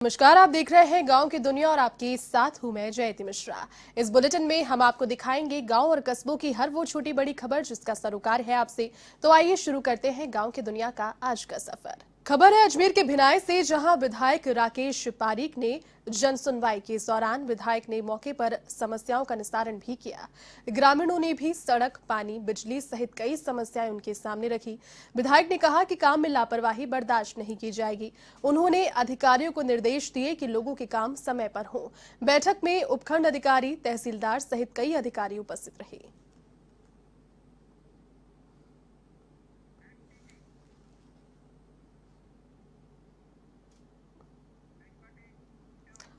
नमस्कार, आप देख रहे हैं गांव की दुनिया और आपके साथ हूं मैं जयती मिश्रा। इस बुलेटिन में हम आपको दिखाएंगे गांव और कस्बों की हर वो छोटी बड़ी खबर जिसका सरोकार है आपसे। तो आइए शुरू करते हैं गांव की दुनिया का आज का सफर। खबर है अजमेर के भिनाई से, जहां विधायक राकेश पारीक ने जन सुनवाई के दौरान विधायक ने मौके पर समस्याओं का निस्तारण भी किया। ग्रामीणों ने भी सड़क, पानी, बिजली सहित कई समस्याएं उनके सामने रखी। विधायक ने कहा कि काम में लापरवाही बर्दाश्त नहीं की जाएगी। उन्होंने अधिकारियों को निर्देश दिए कि लोगों के काम समय पर हों। बैठक में उपखंड अधिकारी, तहसीलदार सहित कई अधिकारी उपस्थित रहे।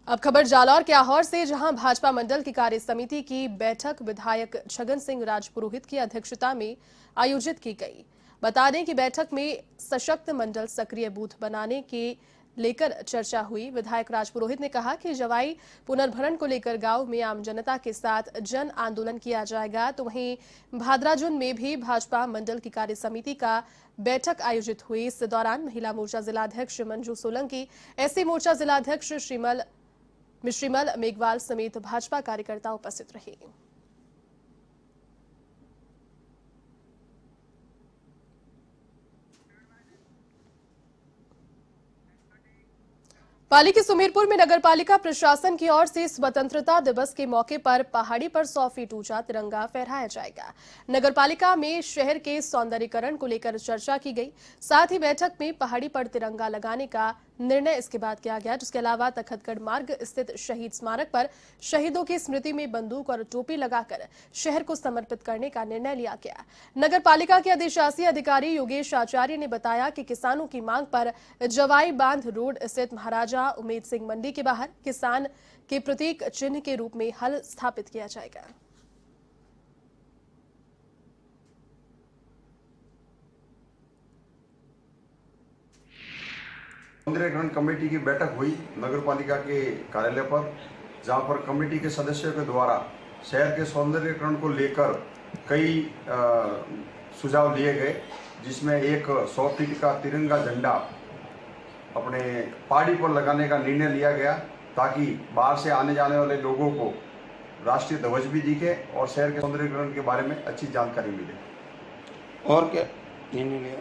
अब खबर जालौर के आहोर से, जहां भाजपा मंडल की कार्य समिति की बैठक विधायक छगन सिंह राजपुरोहित की अध्यक्षता में आयोजित की गई। बता दें कि बैठक में सशक्त मंडल सक्रिय बूथ बनाने के लेकर चर्चा हुई। विधायक राजपुरोहित ने कहा कि जवाई पुनर्भरण को लेकर गांव में आम जनता के साथ जन आंदोलन किया जाएगा। तो वहीं भादराजुन में भी भाजपा मंडल की कार्य समिति का बैठक आयोजित हुई। इस दौरान महिला मोर्चा जिलाध्यक्ष मंजू सोलंकी, एससी मोर्चा जिलाध्यक्ष मिश्रीमल मेघवाल समेत भाजपा कार्यकर्ता उपस्थित रहे। पाली के सुमेरपुर में नगरपालिका प्रशासन की ओर से स्वतंत्रता दिवस के मौके पर पहाड़ी पर 100 फीट ऊंचा तिरंगा फहराया जाएगा। नगरपालिका में शहर के सौंदर्यीकरण को लेकर चर्चा की गई। साथ ही बैठक में पहाड़ी पर तिरंगा लगाने का निर्णय इसके बाद किया गया, जिसके अलावा तखतगढ़ मार्ग स्थित शहीद स्मारक पर शहीदों की स्मृति में बंदूक और टोपी लगाकर शहर को समर्पित करने का निर्णय लिया गया। नगरपालिका के अधिशासी अधिकारी योगेश आचार्य ने बताया कि किसानों की मांग पर जवाई बांध रोड स्थित महाराजा उमेद सिंह मंडी के बाहर किसान के प्रतीक चिन्ह के रूप में हल स्थापित किया जाएगा। सौंदर्यीकरण कमेटी की बैठक हुई नगरपालिका के कार्यालय पर, जहां पर कमेटी के सदस्यों के द्वारा शहर के सौंदर्यीकरण को लेकर कई सुझाव लिए गए, जिसमें एक 100 फीट का तिरंगा झंडा अपने पहाड़ी पर लगाने का निर्णय लिया गया, ताकि बाहर से आने जाने वाले लोगों को राष्ट्रीय ध्वज भी दिखे और शहर के सौंदर्यीकरण के बारे में अच्छी जानकारी मिले। और क्या निर्णय लिया?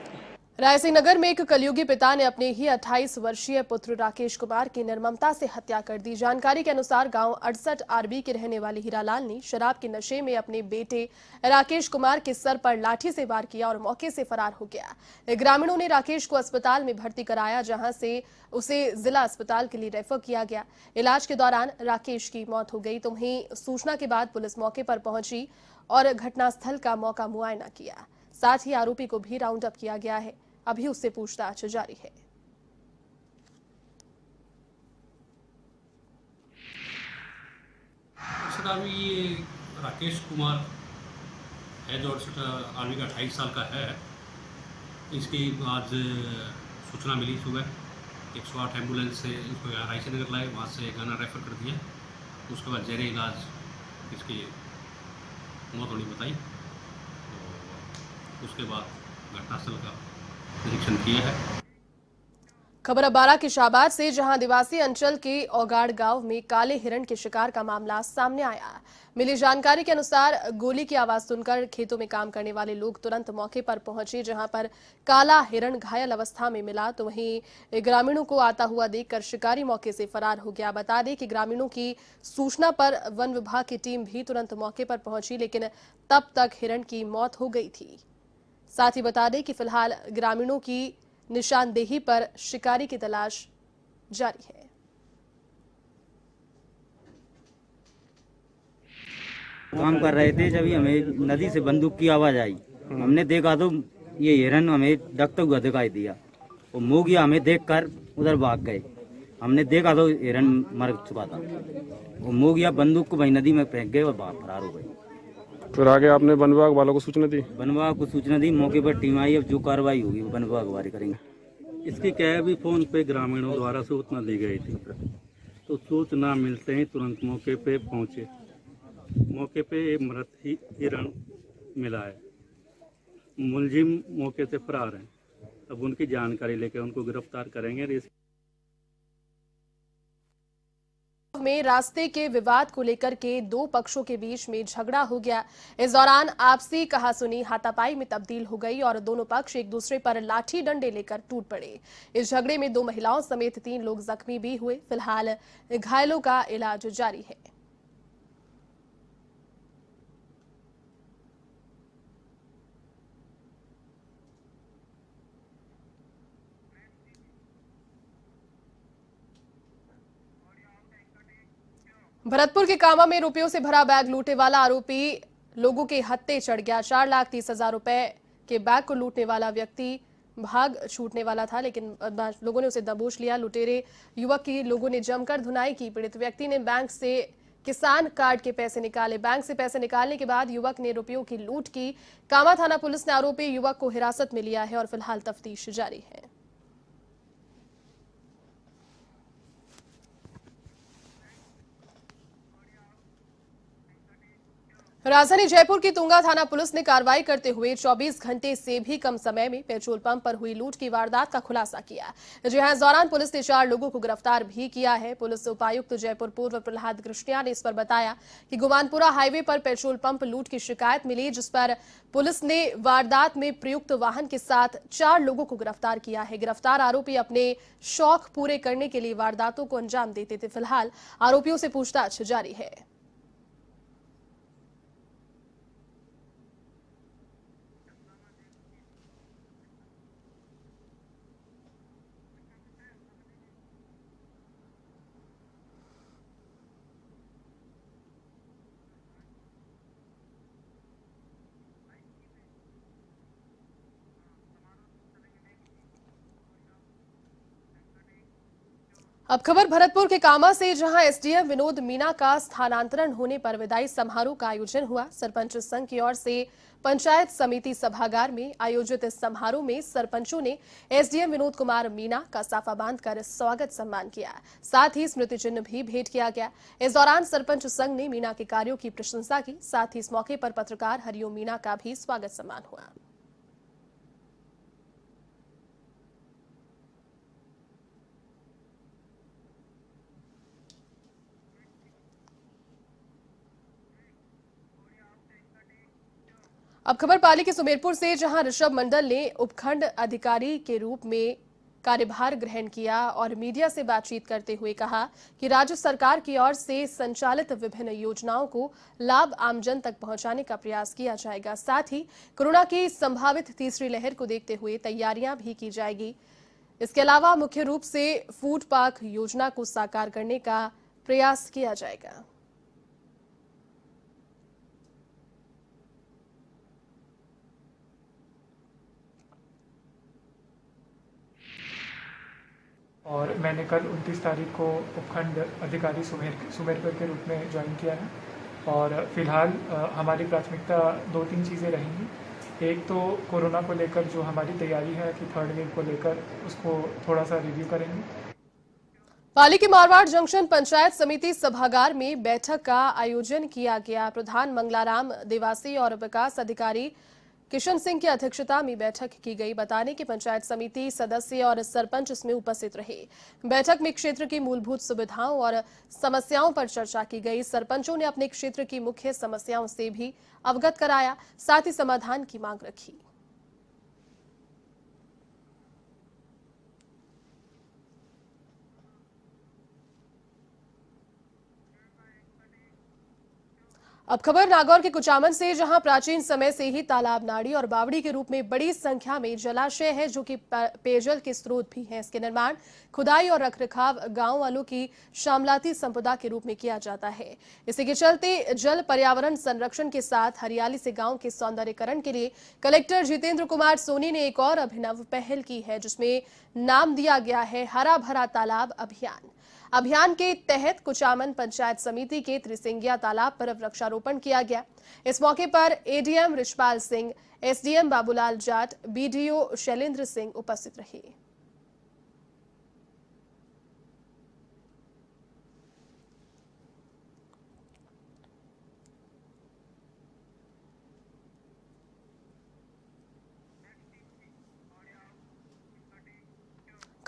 रायसिंह नगर में एक कलयुगी पिता ने अपने ही 28 वर्षीय पुत्र राकेश कुमार की निर्ममता से हत्या कर दी। जानकारी के अनुसार गांव 68 आरबी के रहने वाले हीरालाल ने शराब के नशे में अपने बेटे राकेश कुमार के सर पर लाठी से वार किया और मौके से फरार हो गया। ग्रामीणों ने राकेश को अस्पताल में भर्ती कराया, जहां से उसे जिला अस्पताल के लिए रेफर किया गया। इलाज के दौरान राकेश की मौत हो गई। तो वहीं सूचना के बाद पुलिस मौके पर पहुंची और घटनास्थल का मौका मुआयना किया। साथ ही आरोपी को भी राउंड अप किया गया है। अभी उससे पूछताछ जारी है। सर, अभी ये राकेश कुमार है जो आर्मी का 28 साल का है। इसकी आज सूचना मिली सुबह, 108 एम्बुलेंस से इसको यहाँ रायसिंह नगर लाए, वहाँ से गाना रेफर कर दिया। उसके बाद जेरे इलाज इसकी मौत होनी बताई। तो उसके बाद घटनास्थल का निरीक्षण किया है। खबर अब बारां के शाहबाद से, जहां आदिवासी अंचल के औगाड़ गांव में काले हिरण के शिकार का मामला सामने आया। मिली जानकारी के अनुसार गोली की आवाज सुनकर खेतों में काम करने वाले लोग तुरंत मौके पर पहुंचे, जहां पर काला हिरण घायल अवस्था में मिला। तो वहीं ग्रामीणों को आता हुआ देखकर शिकारी मौके से फरार हो गया। बता दें कि ग्रामीणों की सूचना पर वन विभाग की टीम भी तुरंत मौके पर पहुंची, लेकिन तब तक हिरण की मौत हो गई थी। साथ ही बता दें कि फिलहाल ग्रामीणों की निशानदेही पर शिकारी की तलाश जारी है। काम कर रहे थे, जब हमें नदी से बंदूक की आवाज आई। हमने देखा तो ये हिरन हमें डकता हुआ दिखाई दिया और मोगिया हमें देखकर उधर भाग गए। हमने देखा तो हिरन मर चुका था। वो मोगिया बंदूक को वही नदी में फेंक गए और फरार हो गए। फिर आगे आपने वन विभाग वालों को सूचना दी? वन विभाग को सूचना दी, मौके पर टीम आई। अब जो कार्रवाई होगी वो वन विभाग वाले करेंगे। इसकी क्या है, भी फोन पे ग्रामीणों द्वारा सूचना दी गई थी, तो सूचना मिलते ही तुरंत मौके पे पहुंचे। मौके पे एक मृत हिरण मिला है। मुलजिम मौके से फरार हैं। अब उनकी जानकारी लेकर उनको गिरफ्तार करेंगे। में रास्ते के विवाद को लेकर के दो पक्षों के बीच में झगड़ा हो गया। इस दौरान आपसी कहासुनी हाथापाई में तब्दील हो गई और दोनों पक्ष एक दूसरे पर लाठी डंडे लेकर टूट पड़े। इस झगड़े में 2 महिलाओं समेत 3 लोग जख्मी भी हुए। फिलहाल घायलों का इलाज जारी है। भरतपुर के कामा में रुपयों से भरा बैग लूटने वाला आरोपी लोगों के हत्थे चढ़ गया। 4,30,000 रुपए के बैग को लूटने वाला व्यक्ति भाग छूटने वाला था, लेकिन लोगों ने उसे दबोच लिया। लुटेरे युवक की लोगों ने जमकर धुनाई की। पीड़ित व्यक्ति ने बैंक से किसान कार्ड के पैसे निकाले। बैंक से पैसे निकालने के बाद युवक ने रुपयों की लूट की। कामा थाना पुलिस ने आरोपी युवक को हिरासत में लिया है और फिलहाल तफ्तीश जारी है। राजधानी जयपुर की तुंगा थाना पुलिस ने कार्रवाई करते हुए 24 घंटे से भी कम समय में पेट्रोल पंप पर हुई लूट की वारदात का खुलासा किया। जी हां, इस दौरान पुलिस ने 4 लोगों को गिरफ्तार भी किया है। पुलिस उपायुक्त जयपुर पूर्व प्रहलाद कृष्णिया ने इस पर बताया कि गुमानपुरा हाईवे पर पेट्रोल पंप लूट की शिकायत मिली, जिस पर पुलिस ने वारदात में प्रयुक्त वाहन के साथ 4 लोगों को गिरफ्तार किया है। गिरफ्तार आरोपी अपने शौक पूरे करने के लिए वारदातों को अंजाम देते थे। फिलहाल आरोपियों से पूछताछ जारी है। अब खबर भरतपुर के कामा से, जहां एसडीएम विनोद मीना का स्थानांतरण होने पर विदाई समारोह का आयोजन हुआ। सरपंच संघ की ओर से पंचायत समिति सभागार में आयोजित इस समारोह में सरपंचों ने एसडीएम विनोद कुमार मीना का साफा बांधकर स्वागत सम्मान किया। साथ ही स्मृति चिन्ह भी भेंट किया गया। इस दौरान सरपंच संघ ने मीना के कार्यों की प्रशंसा की। साथ ही इस मौके पर पत्रकार हरिओम मीना का भी स्वागत सम्मान हुआ। अब खबर पाली के सुमेरपुर से, जहां ऋषभ मंडल ने उपखंड अधिकारी के रूप में कार्यभार ग्रहण किया और मीडिया से बातचीत करते हुए कहा कि राज्य सरकार की ओर से संचालित विभिन्न योजनाओं को लाभ आमजन तक पहुंचाने का प्रयास किया जाएगा। साथ ही कोरोना की संभावित तीसरी लहर को देखते हुए तैयारियां भी की जाएगी। इसके अलावा मुख्य रूप से फूड पार्क योजना को साकार करने का प्रयास किया जाएगा। और मैंने कल 29 तारीख को उपखंड अधिकारी सुमेरपुर के रूप में ज्वाइन किया है। और फिलहाल हमारी प्राथमिकता 2-3 चीज़ें रहेंगी। एक तो कोरोना को लेकर जो हमारी तैयारी है कि 3rd वेव को लेकर, उसको थोड़ा सा रिव्यू करेंगे। पाली के मारवाड़ जंक्शन पंचायत समिति सभागार में बैठक का आयोजन किया गया। प्रधान मंगलाराम देवासी और विकास अधिकारी किशन सिंह की अध्यक्षता में बैठक की गई। बताने कि पंचायत समिति सदस्य और सरपंच इसमें उपस्थित रहे। बैठक में क्षेत्र की मूलभूत सुविधाओं और समस्याओं पर चर्चा की गई। सरपंचों ने अपने क्षेत्र की मुख्य समस्याओं से भी अवगत कराया, साथ ही समाधान की मांग रखी। अब खबर नागौर के कुचामन से, जहां प्राचीन समय से ही तालाब, नाड़ी और बावड़ी के रूप में बड़ी संख्या में जलाशय है, जो कि पेयजल के स्रोत भी हैं। इसके निर्माण, खुदाई और रखरखाव गांव वालों की शामलाती संपदा के रूप में किया जाता है। इसी के चलते जल पर्यावरण संरक्षण के साथ हरियाली से गांव के सौंदर्यीकरण के लिए कलेक्टर जितेंद्र कुमार सोनी ने एक और अभिनव पहल की है, जिसमें नाम दिया गया है हरा भरा तालाब अभियान। अभियान के तहत कुचामन पंचायत समिति के त्रिसिंगिया तालाब पर वृक्षारोपण किया गया। इस मौके पर ADM Richpal Singh, SDM Babulal Jat, BDO Shailendra Singh उपस्थित रहे।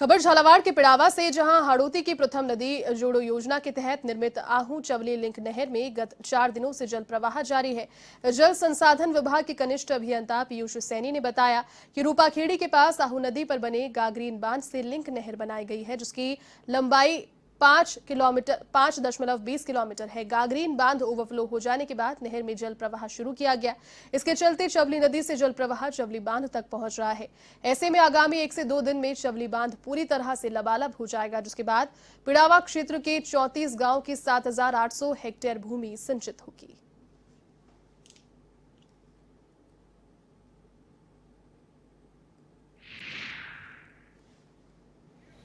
खबर झालावाड़ के पिड़ावा से, जहां हाड़ौती की प्रथम नदी जोड़ो योजना के तहत निर्मित आहू चवली लिंक नहर में गत 4 दिनों से जल प्रवाह जारी है। जल संसाधन विभाग के कनिष्ठ अभियंता पीयूष सैनी ने बताया कि रूपाखेड़ी के पास आहू नदी पर बने गागरीन बांध से लिंक नहर बनाई गई है, जिसकी लंबाई 5.20 किलोमीटर है। गागरीन बांध ओवरफ्लो हो जाने के बाद नहर में जल प्रवाह शुरू किया गया। इसके चलते चवली नदी से जल प्रवाह चवली बांध तक पहुंच रहा है। ऐसे में आगामी 1 से 2 दिन में चवली बांध पूरी तरह से लबालब हो जाएगा, जिसके बाद पिड़ावा क्षेत्र के 34 गांव की 7,800 हेक्टेयर भूमि सिंचित होगी।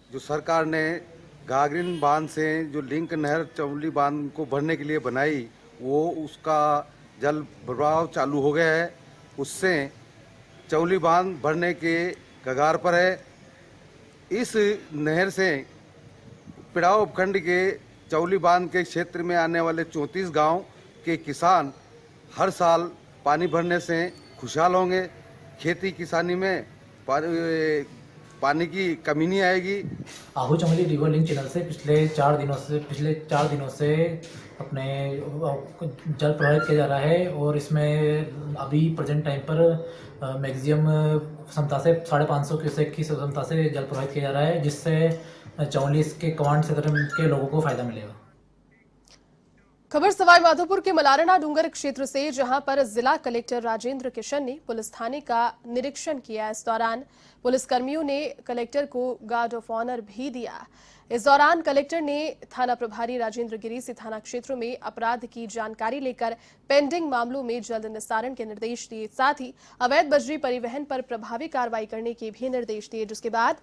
जो सरकार ने गागरीन बांध से जो लिंक नहर चवली बांध को भरने के लिए बनाई, वो उसका जल प्रवाह चालू हो गया है। उससे चवली बांध भरने के कगार पर है। इस नहर से पिड़ाव उपखंड के चवली बांध के क्षेत्र में आने वाले 34 गांव के किसान हर साल पानी भरने से खुशहाल होंगे। खेती किसानी में पानी की कमी नहीं आएगी। आहू चमोली रिवर लिंक चैनल से पिछले 4 दिनों से अपने जल प्रवाहित किया जा रहा है और इसमें अभी प्रेजेंट टाइम पर मैक्सिमम क्षमता से 550 क्यूसेक की क्षमता से जल प्रवाहित किया जा रहा है, जिससे चमोली के कमांड क्षेत्र के लोगों को फायदा मिलेगा। खबर सवाई माधोपुर के मलारना डूंगर क्षेत्र से, जहां पर जिला कलेक्टर राजेंद्र किशन ने पुलिस थाने का निरीक्षण किया। इस दौरान पुलिसकर्मियों ने कलेक्टर को गार्ड ऑफ ऑनर भी दिया। इस दौरान कलेक्टर ने थाना प्रभारी राजेंद्र गिरी से थाना क्षेत्र में अपराध की जानकारी लेकर पेंडिंग मामलों में जल्द निस्तारण के निर्देश दिए। साथ ही अवैध बजरी परिवहन पर प्रभावी कार्रवाई करने के भी निर्देश दिए, जिसके बाद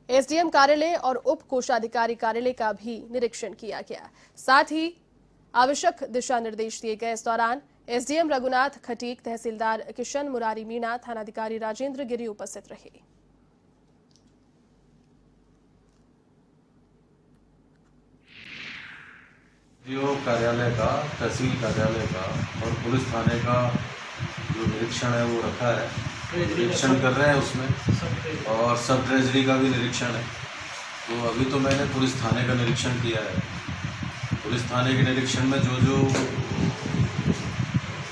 एसडीएम कार्यालय और उप कोषाधिकारी कार्यालय का भी निरीक्षण किया गया। साथ ही आवश्यक दिशा निर्देश दिए गए। इस दौरान एसडीएम रघुनाथ खटीक, तहसीलदार किशन मुरारी मीणा, थानाधिकारी राजेंद्र गिरी उपस्थित रहे। डीओ कार्यालय का, तहसील कार्यालय का और पुलिस थाने का जो निरीक्षण है वो रखा है, निरीक्षण कर रहे हैं उसमें, और सब ट्रेजरी का भी निरीक्षण है। तो अभी तो मैंने पुलिस थाने का निरीक्षण किया है। पुलिस थाने के निरीक्षण में जो जो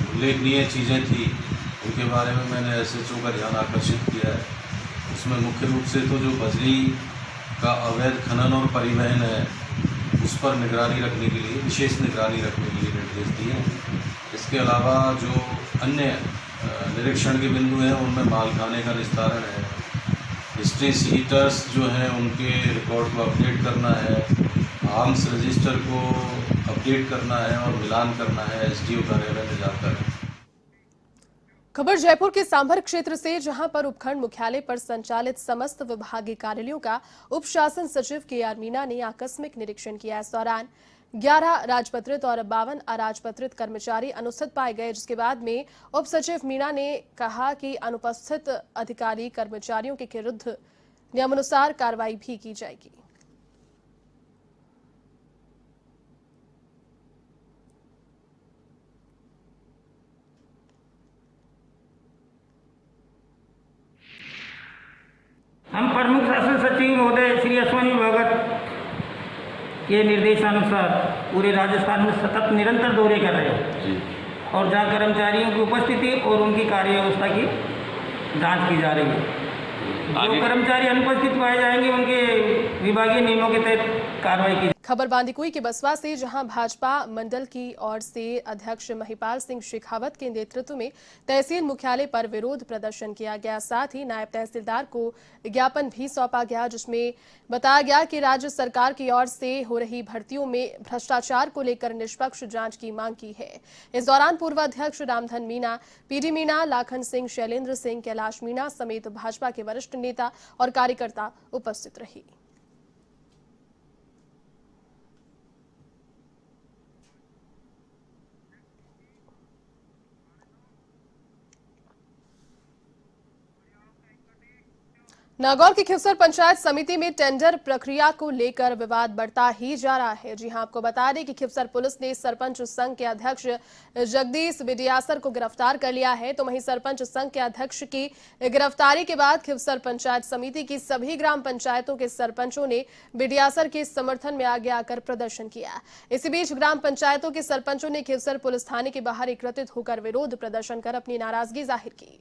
उल्लेखनीय चीज़ें थी उनके बारे में मैंने एसएचओ का ध्यान आकर्षित किया है। उसमें मुख्य रूप से तो जो बजरी का अवैध खनन और परिवहन है उस पर निगरानी रखने के लिए, विशेष निगरानी रखने के लिए निर्देश दिए हैं। इसके अलावा जो अन्य निरीक्षण के बिंदु हैं उनमें मालखाने का निस्तारण है, हिस्ट्री सीटर्स जो हैं उनके रिकॉर्ड को अपडेट करना है, आर्म्स रजिस्टर को अपडेट करना है और मिलान करना है एसडीओ कार्यालय में जाकर। खबर जयपुर के सांभर क्षेत्र से, जहां पर उपखंड मुख्यालय पर संचालित समस्त विभागीय कार्यालयों का उप शासन सचिव केआर मीणा ने आकस्मिक निरीक्षण किया। इस दौरान 11 राजपत्रित और 52 अराजपत्रित कर्मचारी अनुपस्थित पाए गए, जिसके बाद में उप सचिव मीणा ने कहा कि अनुपस्थित अधिकारी कर्मचारियों के विरुद्ध नियमानुसार कार्रवाई भी की जाएगी। हम प्रमुख शासन सचिव महोदय श्री अश्वनी भगत के निर्देशानुसार पूरे राजस्थान में सतत निरंतर दौरे कर रहे हैं और जहाँ कर्मचारियों की उपस्थिति और उनकी कार्य व्यवस्था की जांच की जा रही है। जो कर्मचारी अनुपस्थित पाए जाएंगे उनके विभागीय नियमों के तहत कार्रवाई की। खबर बांदीकुई के बसवा से, जहां भाजपा मंडल की ओर से अध्यक्ष महिपाल सिंह शेखावत के नेतृत्व में तहसील मुख्यालय पर विरोध प्रदर्शन किया गया। साथ ही नायब तहसीलदार को ज्ञापन भी सौंपा गया, जिसमें बताया गया कि राज्य सरकार की ओर से हो रही भर्तियों में भ्रष्टाचार को लेकर निष्पक्ष जांच की मांग की है। इस दौरान पूर्व अध्यक्ष रामधन मीणा, पीडी मीणा, लाखन सिंह, शैलेंद्र सिंह, कैलाश मीणा समेत भाजपा के वरिष्ठ नेता और कार्यकर्ता उपस्थित रहे। नागौर की खिवसर पंचायत समिति में टेंडर प्रक्रिया को लेकर विवाद बढ़ता ही जा रहा है। जी हां, आपको बता दें कि खिवसर पुलिस ने सरपंच संघ के अध्यक्ष जगदीश बिडियासर को गिरफ्तार कर लिया है। तो वहीं सरपंच संघ के अध्यक्ष की गिरफ्तारी के बाद खिवसर पंचायत समिति की सभी ग्राम पंचायतों के सरपंचों ने बिडियासर के समर्थन में आगे आकर प्रदर्शन किया। इसी बीच ग्राम पंचायतों के सरपंचों ने खिवसर पुलिस थाने के बाहर एकत्रित होकर विरोध प्रदर्शन कर अपनी नाराजगी जाहिर की।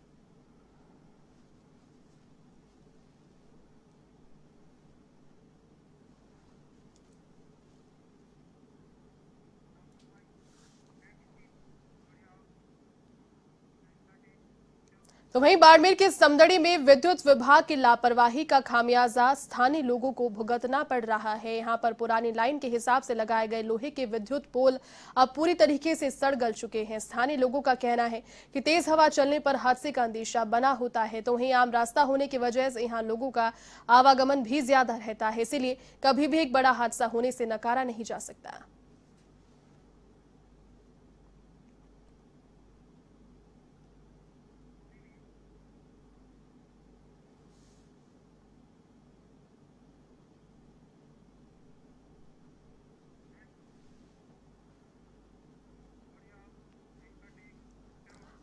तो वहीं बाड़मेर के समदड़ी में विद्युत विभाग की लापरवाही का खामियाजा स्थानीय लोगों को भुगतना पड़ रहा है। यहां पर पुरानी लाइन के हिसाब से लगाए गए लोहे के विद्युत पोल अब पूरी तरीके से सड़ गल चुके हैं। स्थानीय लोगों का कहना है कि तेज हवा चलने पर हादसे का अंदेशा बना होता है। तो वहीं आम रास्ता होने की वजह से यहां लोगों का आवागमन भी ज्यादा रहता है, इसीलिए कभी भी एक बड़ा हादसा होने से नकारा नहीं जा सकता।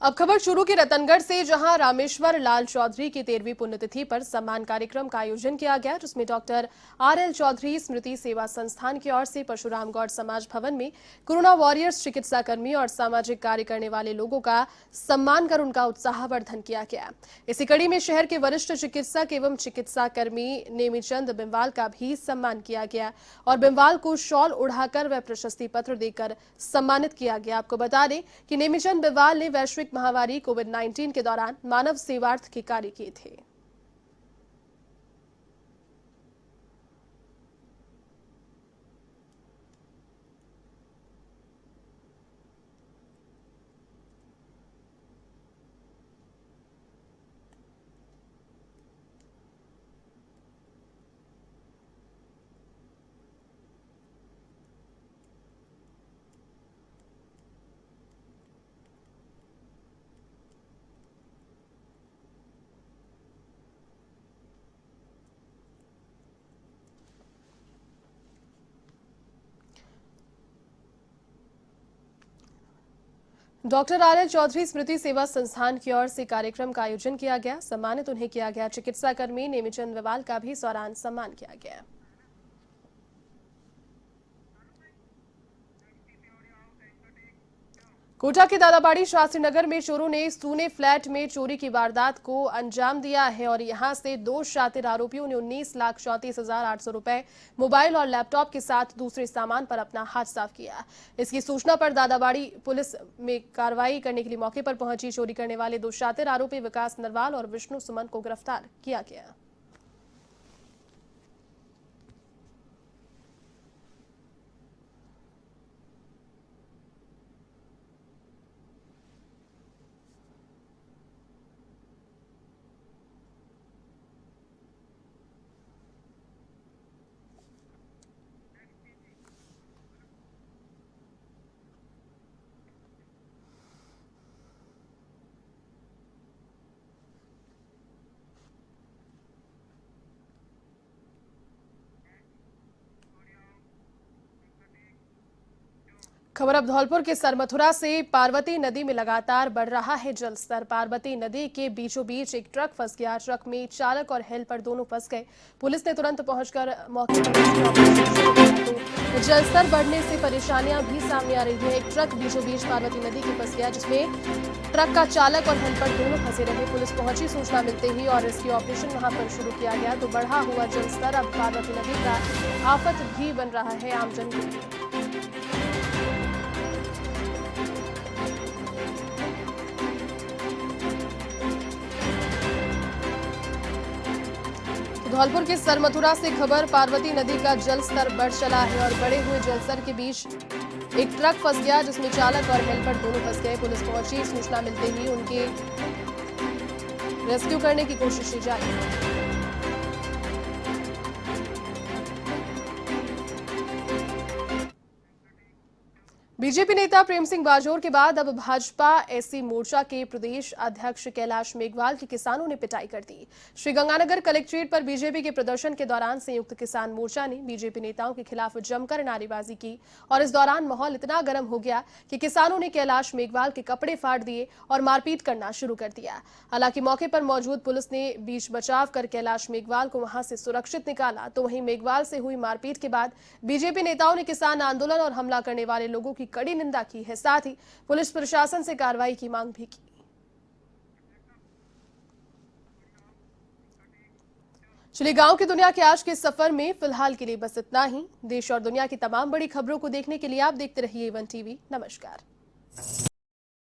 अब खबर शुरू की रतनगढ़ से, जहां रामेश्वर लाल चौधरी की 13वीं पुण्यतिथि पर सम्मान कार्यक्रम का आयोजन किया गया, जिसमें डॉक्टर RL चौधरी स्मृति सेवा संस्थान की ओर से परशुराम गौड़ समाज भवन में कोरोना वॉरियर्स चिकित्साकर्मी और सामाजिक कार्य करने वाले लोगों का सम्मान कर उनका उत्साहवर्धन किया गया। इसी कड़ी में शहर के वरिष्ठ चिकित्सक एवं चिकित्साकर्मी नेमीचंद बिमवाल का भी सम्मान किया गया और बिमवाल को शॉल उड़ाकर व प्रशस्ति पत्र देकर सम्मानित किया गया। आपको बता दें कि नेमीचंद बिमवाल ने वैश्विक महामारी कोविड-19 के दौरान मानव सेवार्थ के कार्य किए थे। डॉक्टर RL चौधरी स्मृति सेवा संस्थान की ओर से कार्यक्रम का आयोजन किया गया। सम्मानित उन्हें किया गया। चिकित्साकर्मी नेमीचंद बिमवाल का भी इस दौरान सम्मान किया गया। कोटा के दादाबाड़ी शास्त्री नगर में चोरों ने सूने फ्लैट में चोरी की वारदात को अंजाम दिया है और यहां से 2 शातिर आरोपियों ने 19,34,800 रुपए, मोबाइल और लैपटॉप के साथ दूसरे सामान पर अपना हाथ साफ किया। इसकी सूचना पर दादाबाड़ी पुलिस में कार्रवाई करने के लिए मौके पर पहुंची। चोरी करने वाले 2 शातिर आरोपी विकास नरवाल और विष्णु सुमन को गिरफ्तार किया गया। खबर अब धौलपुर के सरमथुरा से। पार्वती नदी में लगातार बढ़ रहा है जलस्तर। पार्वती नदी के बीचों बीच एक ट्रक फंस गया। ट्रक में चालक और हेल्पर दोनों फंस गए। पुलिस ने तुरंत पहुंचकर मौके पर तो जलस्तर बढ़ने से परेशानियां भी सामने आ रही है। एक ट्रक बीचों बीच पार्वती नदी के फंस गया, जिसमें ट्रक का चालक और हेल्पर दोनों फंसे रहे। पुलिस पहुंची सूचना मिलते ही और रेस्क्यू ऑपरेशन वहां पर शुरू किया गया। तो बढ़ा हुआ जलस्तर अब पार्वती नदी का आफत भी बन रहा है आमजन के लिए। धौलपुर के सरमथुरा से खबर, पार्वती नदी का जल स्तर बढ़ चला है और बढ़े हुए जलस्तर के बीच एक ट्रक फंस गया, जिसमें चालक और हेल्पर दोनों फंस गए। पुलिस पहुंची, सूचना मिलते ही उनके रेस्क्यू करने की कोशिश की जा रही है। बीजेपी नेता प्रेम सिंह बाजोर के बाद अब भाजपा एससी मोर्चा के प्रदेश अध्यक्ष कैलाश मेघवाल की किसानों ने पिटाई कर दी। श्रीगंगानगर कलेक्ट्रेट पर बीजेपी के प्रदर्शन के दौरान संयुक्त किसान मोर्चा ने बीजेपी नेताओं के खिलाफ जमकर नारेबाजी की और इस दौरान माहौल इतना गर्म हो गया कि किसानों ने कैलाश मेघवाल के कपड़े फाड़ दिए और मारपीट करना शुरू कर दिया। हालांकि मौके पर मौजूद पुलिस ने बीच बचाव कर कैलाश मेघवाल को वहां से सुरक्षित निकाला, तो वहीं मेघवाल से हुई मारपीट के बाद बीजेपी नेताओं ने किसान आंदोलन और हमला करने वाले लोगों की कड़ी निंदा की है। साथ ही पुलिस प्रशासन से कार्रवाई की मांग भी की। चलिए गांव की दुनिया के आज के सफर में फिलहाल के लिए बस इतना ही। देश और दुनिया की तमाम बड़ी खबरों को देखने के लिए आप देखते रहिए A1 टीवी। नमस्कार।